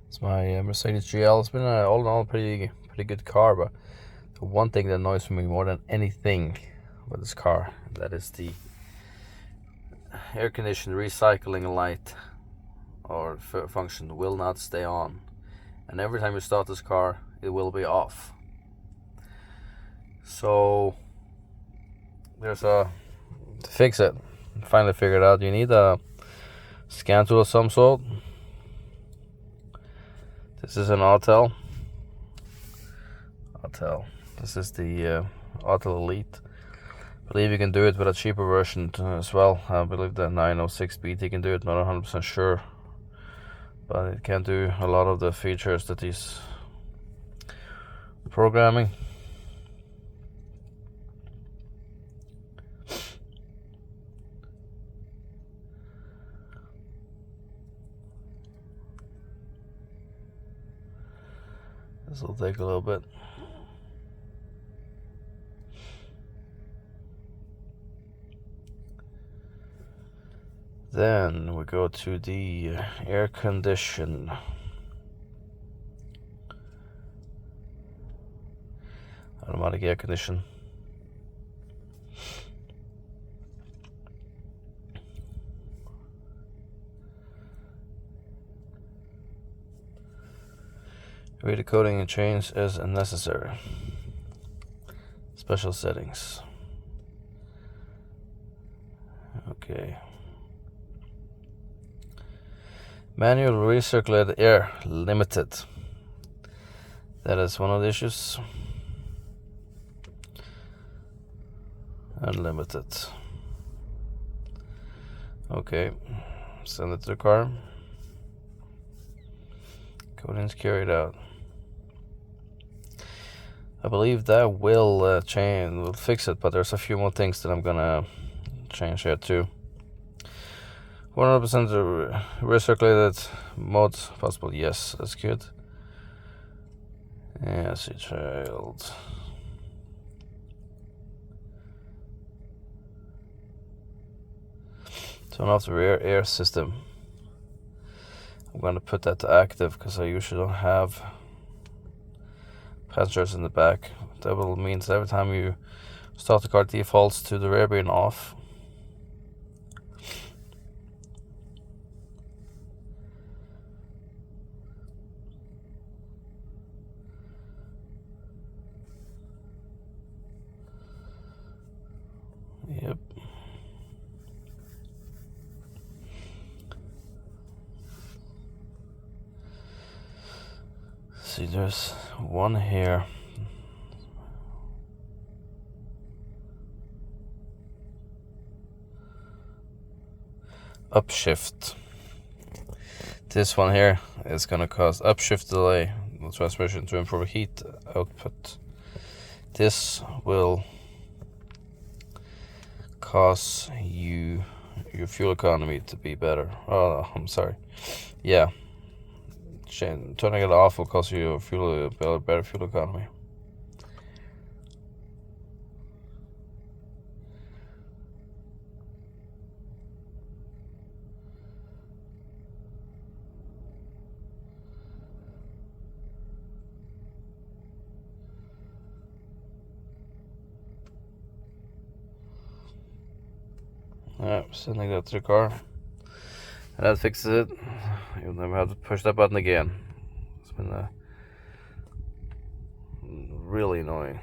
It's my Mercedes GL. It's been all in all pretty good car, but the one thing that annoys me more than anything with this car, that is the air conditioning recycling light or function will not stay on, and every time you start this car it will be off. So there's to fix it. Finally figured out you need a scan tool of some sort. This is an Autel. This is the Autel Elite. I believe you can do it with a cheaper version as well. I believe the 906 BT can do it, not 100% sure. But it can do a lot of the features that is programming. This will take a little bit. Then we go to the air condition. Automatic air condition. Read the coding and change as necessary. Special settings. Okay. Manual recirculated air limited. That is one of the issues. Unlimited. Okay. Send it to the car. Coding is carried out. I believe that will fix it, but there's a few more things that I'm gonna change here too. 100% recirculated mode possible. Yes, that's good. Yeah, see child. Turn off the rear air system. I'm gonna put that to active because I usually don't have passengers in the back. That will mean that every time you start the car, it defaults to the rear being off. Yep. See, there's one here. Upshift. This one here is going to cause upshift delay the transmission to improve heat output. This will cause your fuel economy to be better. Oh, I'm sorry. Yeah. Turning it off will cause you a better fuel economy. Alright, sending that to the car. And that fixes it. You'll never have to push that button again. It's been really annoying.